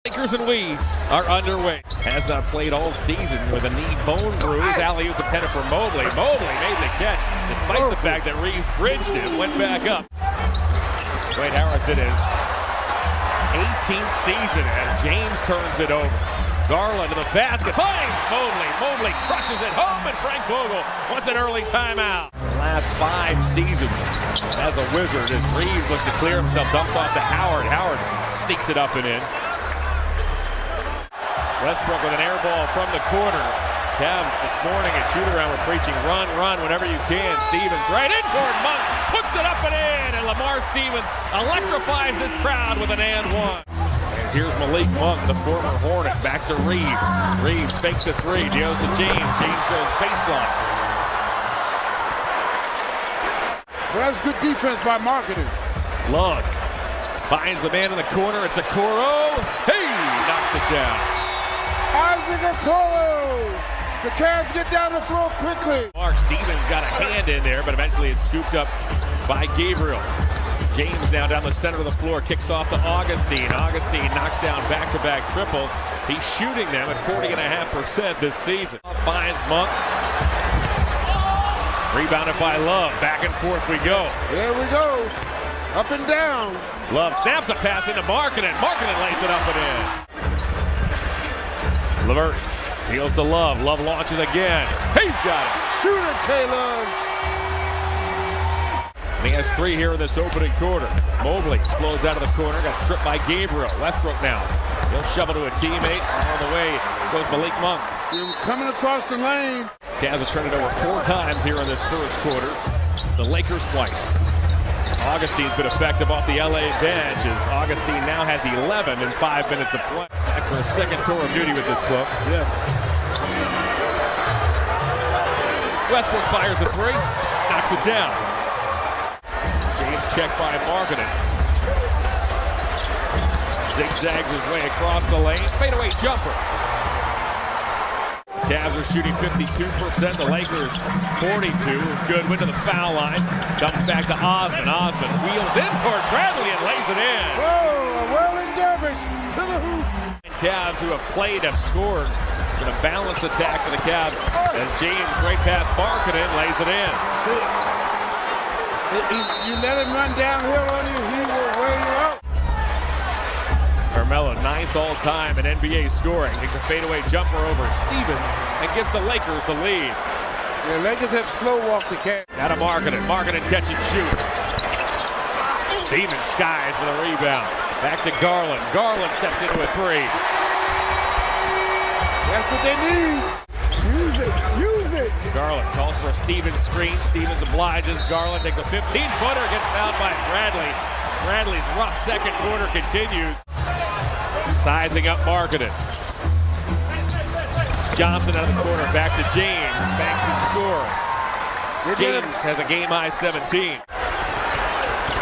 Lakers and we are underway. Has not played all season with a knee bone bruise. Alley-oop intended for Mobley. Mobley made the catch despite the fact that Reeves bridged it, went back up. Dwight Howard's in his 18th season as James turns it over. Garland to the basket, finds Mobley. Mobley crushes it home, and Frank Vogel wants an early timeout. Last 5 seasons as a Wizard as Reeves looks to clear himself, dumps off to Howard. Howard sneaks it up and in. Westbrook with an air ball from the corner. Cavs this morning at shoot-around were preaching run whenever you can. Stevens right in toward Monk, puts it up and in, and Lamar Stevens electrifies this crowd with an and one. And here's Malik Monk, the former Hornet, back to Reeves. Reeves fakes a three, deals to James. James goes baseline. Well, that's good defense by Marketing. Love finds the man in the corner. It's Okoro. Hey, knocks it down. Isaac Okoro. The Cavs get down the floor quickly. Mark Stevens got a hand in there, but eventually it's scooped up by Gabriel. James now down the center of the floor, kicks off to Augustine. Augustine knocks down back-to-back triples. He's shooting them at 40.5% this season. Finds Monk. Rebounded by Love. Back and forth we go. There we go. Up and down. Love snaps a pass into Markkanen. Markkanen lays it up and in. LeVert deals to Love. Love launches again. He's got it. Shoot it, Caleb. And he has 3 here in this opening quarter. Mobley slows out of the corner. Got stripped by Gabriel. Westbrook now. He'll shovel to a teammate. All the way goes Malik Monk. You're coming across the lane. Cavs have turned it over 4 times here in this first quarter. The Lakers twice. Augustine's been effective off the LA bench as Augustine now has 11 in 5 minutes of play. Back for a second tour of duty with this club. Yes. Westbrook fires a 3, knocks it down. James checked by Markkanen. Zigzags his way across the lane. Fadeaway jumper. Cavs are shooting 52%. The Lakers 42. Goodwin to the foul line. Dumps back to Osman. Osman wheels in toward Bradley and lays it in. Whoa, a whirling dervish to the hoop. Cavs who have played have scored. In a balanced attack for the Cavs as James right past Markkanen lays it in. You let him run downhill on you, he will wear you out. Carmelo, 9th all-time in NBA scoring. Makes a fadeaway jumper over Stevens and gives the Lakers the lead. The Lakers have slow-walked the Cavs. Now to Markkanen. Markkanen catch and shoot. Stevens skies with a rebound. Back to Garland. Garland steps into a 3. That's what they need. Use it. Use it. Garland calls for a Stevens screen. Stevens obliges. Garland takes a 15-footer. Gets fouled by Bradley. Bradley's rough second quarter continues. Sizing up Markkanen. Johnson out of the corner. Back to James. Banks and scores. James has a game-high 17.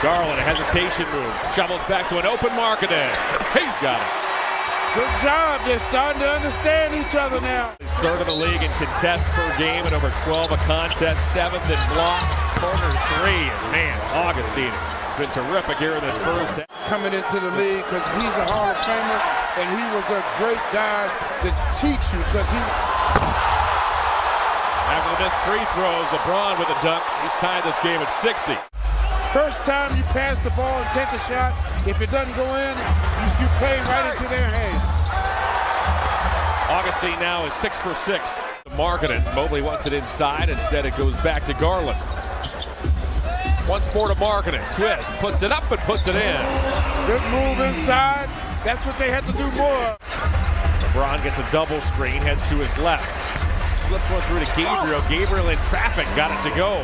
Garland, a hesitation move. Shovels back to an open Markkanen. He's got it. Good job. They're starting to understand each other now. He's 3rd in the league in contests per game at over 12 a contest. 7th in blocks. Corner 3. And man, Augustine has been terrific here in this first half. Coming into the league because he's a Hall of Famer and he was a great guy to teach you because he... After the missed free throws, LeBron with a dunk. He's tied this game at 60. First time you pass the ball and take a shot, if it doesn't go in, you play right into their hands. Augustine now is 6 for 6. Markkanen. Mobley wants it inside. Instead, it goes back to Garland. Once more to Markkanen. Twist. Puts it up and puts it in. Good move inside. That's what they had to do more. LeBron gets a double screen. Heads to his left. Slips one through to Gabriel. Gabriel in traffic. Got it to go.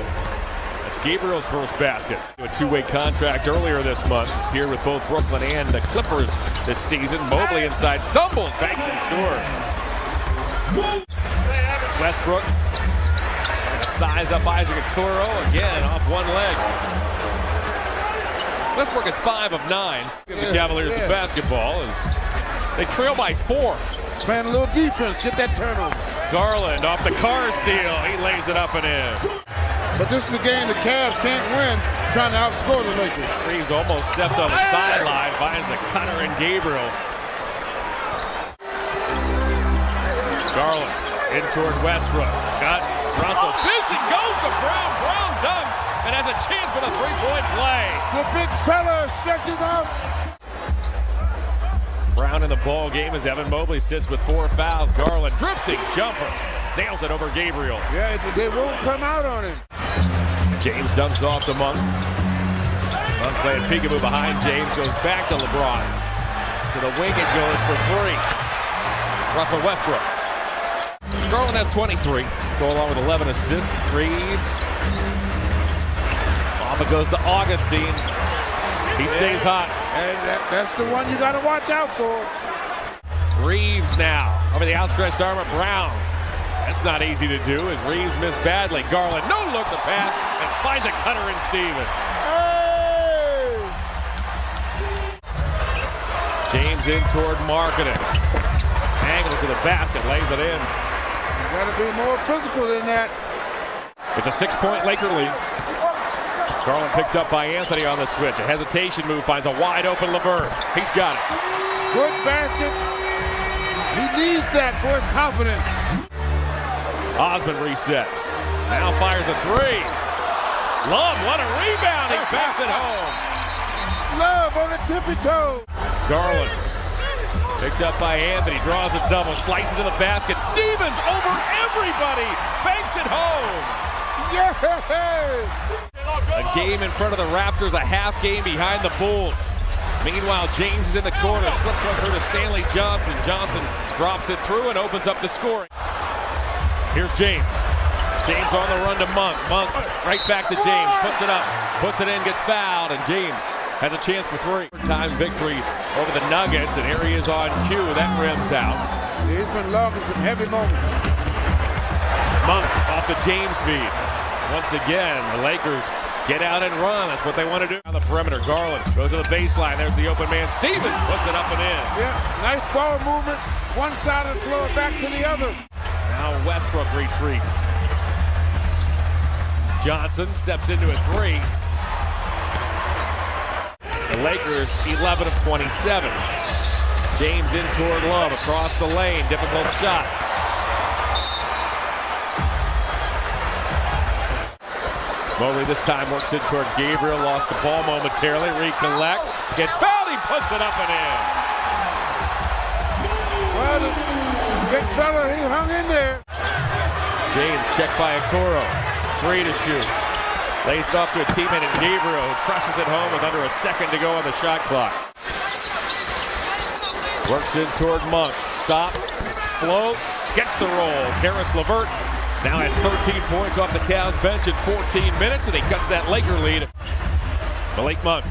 That's Gabriel's first basket. A 2-way contract earlier this month. Here with both Brooklyn and the Clippers this season. Mobley inside. Stumbles. Banks and scores. Westbrook. Size up Isaac Okoro again off one leg. Westbrook is 5 of 9. Give the Cavaliers the basketball as they trail by 4. Playing a little defense, get that turnover. Garland off the car steal. He lays it up and in. But this is a game the Cavs can't win, trying to outscore the Lakers. Reeves almost stepped on the sideline, finds the cutter in Gabriel. Garland in toward Westbrook. Got Russell. Fishing goes to Brown. Brown dunks and has a chance for the three-point play. The big fella stretches out. Brown in the ball game as Evan Mobley sits with 4 fouls. Garland drifting jumper. Nails it over Gabriel. Yeah, they won't come out on him. James dumps off to Monk. Monk playing peekaboo behind James. Goes back to LeBron. To the wing it goes for 3. Russell Westbrook. Garland has 23. Go along with 11 assists. Reeves. Off it goes to Augustine. He stays hot. And that's the one you got to watch out for. Reeves now over the outstretched arm of Brown. That's not easy to do as Reeves missed badly. Garland, no look to pass, and finds a cutter in Stevens. Hey! James in toward Marketing. Angles to the basket, lays it in. You got to be more physical than that. It's a 6-point Laker lead. Garland picked up by Anthony on the switch. A hesitation move finds a wide open LeVert. He's got it. Good basket. He needs that for his confidence. Osmond resets. Now fires a 3. Love, what a rebound. He backs it home. Love on the tippy toe. Garland picked up by Anthony. Draws a double. Slices to the basket. Stevens over everybody. Banks it home. Yes! A game in front of the Raptors, a half game behind the Bulls. Meanwhile, James is in the corner, slips one through to Stanley Johnson. Johnson drops it through and opens up the scoring. Here's James. James on the run to Monk. Monk right back to James, puts it up, puts it in, gets fouled, and James has a chance for 3. Time victories over the Nuggets, and here he is on cue. That rims out. He's been logging some heavy moments. Monk off the James feed. Once again, the Lakers get out and run. That's what they want to do. On the perimeter, Garland goes to the baseline. There's the open man. Stevens puts it up and in. Yeah, nice ball movement. One side of the floor, back to the other. Now Westbrook retreats. Johnson steps into a 3. The Lakers 11 of 27. James in toward Love across the lane. Difficult shot. Mobley this time works in toward Gabriel. Lost the ball momentarily. Recollects. Gets fouled. He puts it up and in. Well, the big fella, he hung in there. James checked by Okoro. 3 to shoot. Laced off to a teammate in Gabriel, who crushes it home with under a second to go on the shot clock. Works in toward Monk. Stops. Floats. Gets the roll. Karis LeVert now has 13 points off the Cavs bench in 14 minutes, and he cuts that Laker lead. Malik Monk.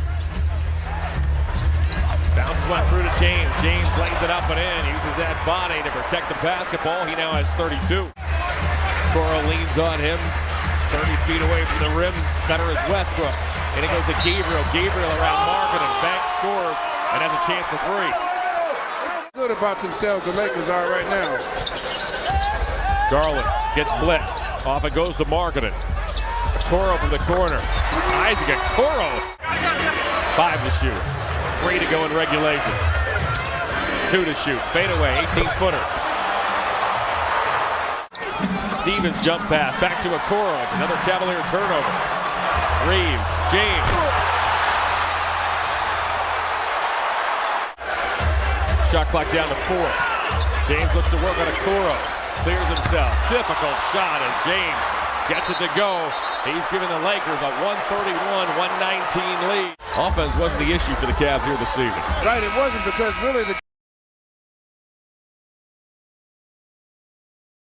Bounces one through to James. James lays it up and in. Uses that body to protect the basketball. He now has 32. Coro leans on him. 30 feet away from the rim. Cutter is Westbrook. And it goes to Gabriel. Gabriel around Market, and Banks scores and has a chance for 3. Good about themselves, the Lakers are right now. Garland gets blitzed. Off it goes to Marketing. Okoro from the corner. Isaac Okoro. 5 to shoot. 3 to go in regulation. 2 to shoot. Fade away. 18-footer. Stevens jump pass. Back to Okoro. It's another Cavalier turnover. Reeves. James. Shot clock down to 4. James looks to work on Okoro. Clears himself. Difficult shot as James gets it to go. He's giving the Lakers a 131-119 lead. Offense wasn't the issue for the Cavs here this season. Right, it wasn't, because really the